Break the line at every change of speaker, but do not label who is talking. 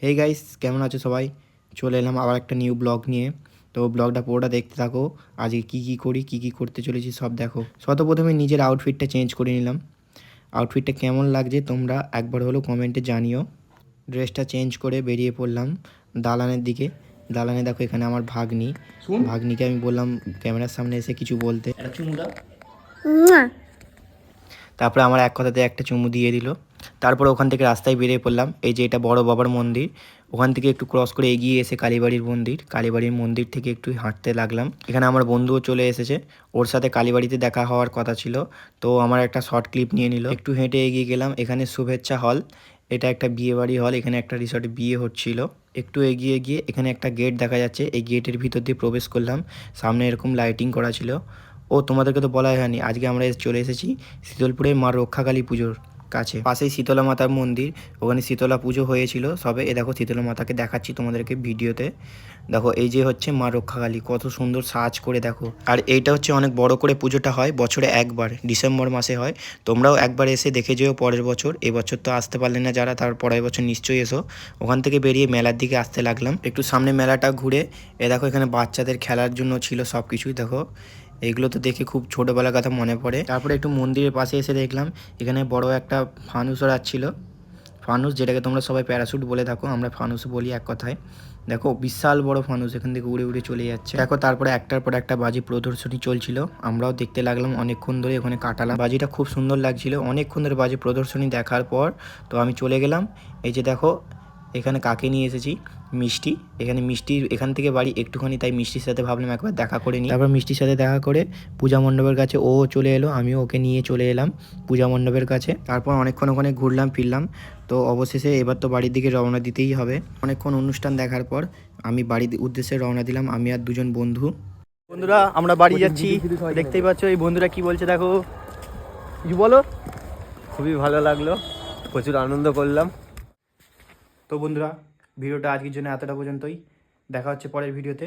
Hey guys, কেমন আছো সবাই? চলে এলাম আবার একটা নিউ ব্লগ নিয়ে। তো ব্লগটা পুরোটা দেখতে থাকো। আজকে কী করি, কী করতে চলেছি সব দেখো। প্রথমে নিজের আউটফিটটা চেঞ্জ করে নিলাম। আউটফিটটা কেমন লাগছে তোমরা একবার হলেও কমেন্টে জানিও। ড্রেসটা চেঞ্জ করে বেরিয়ে পড়লাম দালানের দিকে। দালানে দেখো এখানে আমার ভাগ্নি। ভাগ্নিকে আমি বললাম ক্যামেরার সামনে এসে কিছু বলতে। একটা চুমু দাও। তারপরে আমার এক কথাতে একটা চুমু দিয়ে দিল। তারপরে ওখান থেকে রাস্তায় বেরিয়ে পড়লাম। এই যে এটা বড় বাবার মন্দির, ওখান থেকে একটু ক্রস করে এগিয়ে এসে কালীবাড়ির মন্দির। কালীবাড়ির মন্দির থেকে একটু হাঁটতে লাগলাম। এখানে আমার বন্ধুও চলে এসেছে, ওর সাথে কালীবাড়িতে দেখা হওয়ার কথা ছিল, তো আমার একটা শর্ট ক্লিপ নিয়ে নিল। একটু হেঁটে এগিয়ে গেলাম, এখানে শুভেচ্ছা হল। এটা একটা বিয়ে বাড়ি হল, এখানে একটা রিসর্টে বিয়ে হচ্ছিল। একটু এগিয়ে গিয়ে এখানে একটা গেট দেখা যাচ্ছে, এই গেটের ভিতর দিয়ে প্রবেশ করলাম। সামনে এরকম লাইটিং করা ছিল। ও তোমাদেরকে তো বলাই হয়নি, আজকে আমরা চলে এসেছি শীতলপুরের মা রক্ষাকালী পুজোর কাছে। পাশেই শীতলা মাতার মন্দির, ওখানে শীতলা পুজো হয়েছিল সবে। এ দেখো শীতলা মাতাকে দেখাচ্ছি তোমাদেরকে ভিডিওতে। দেখো এই যে হচ্ছে মা রক্ষাকালী, কত সুন্দর সাজ করে দেখো। আর এইটা হচ্ছে অনেক বড় করে পুজোটা হয়, বছরে একবার ডিসেম্বর মাসে হয়। তোমরাও একবার এসে দেখে যেও পরের বছর। এবছর তো আসতে পারলে না যারা, তার পরের বছর নিশ্চয়ই এসো। ওখান থেকে বেরিয়ে মেলার দিকে আসতে লাগলাম। একটু সামনে মেলাটা ঘুরে এ দেখো এখানে বাচ্চাদের খেলার জন্য ছিল সব কিছুই। দেখো এগুলো তো দেখে খুব ছোটোবেলার কথা মনে পড়ে। তারপরে একটু মন্দিরের পাশে এসে দেখলাম এখানে বড় একটা ফানুস রাখছিল। ফানুস, যেটাকে তোমরা সবাই প্যারাশুট বলে থাকো, আমরা ফানুস বলি এক কথায়। দেখো বিশাল বড় ফানুস এখান থেকে উড়ে উড়ে চলে যাচ্ছে। দেখো তারপরে একটার পর একটা বাজি প্রদর্শনী চলছিল, আমরাও দেখতে লাগলাম অনেকক্ষণ ধরে ওখানে কাটালাম। বাজিটা খুব সুন্দর লাগছিল। অনেকক্ষণ ধরে বাজি প্রদর্শনী দেখার পর তো আমি চলে গেলাম। এই যে দেখো এখানে কাকে নিয়ে এসেছি, মিষ্টি। এখানে মিষ্টির এখান থেকে বাড়ি একটুখানি, তাই মিষ্টির সাথে ভাবলাম একবার দেখা করে নিই। তারপর মিষ্টির সাথে দেখা করে পূজা মণ্ডপের কাছে ও চলে এলো, আমিও ওকে নিয়ে চলে এলাম পূজা মণ্ডপের কাছে। তারপর অনেকক্ষণ ওখানে ঘুরলাম ফিরলাম। তো অবশেষে এবার তো বাড়ির দিকে রওনা দিতেই হবে। অনেকক্ষণ অনুষ্ঠান দেখার পর আমি বাড়ির উদ্দেশ্যে রওনা দিলাম, আমি আর দুজন বন্ধু।
বন্ধুরা আমরা বাড়ি যাচ্ছি, দেখতেই পাচ্ছ এই বন্ধুরা কি বলছে দেখো। কিছু বলো।
খুবই ভালো লাগলো, প্রচুর আনন্দ করলাম।
তো বন্ধুরা ভিডিওটা আজকের জন্য এতটা পর্যন্তই, দেখা হচ্ছে পরের ভিডিওতে।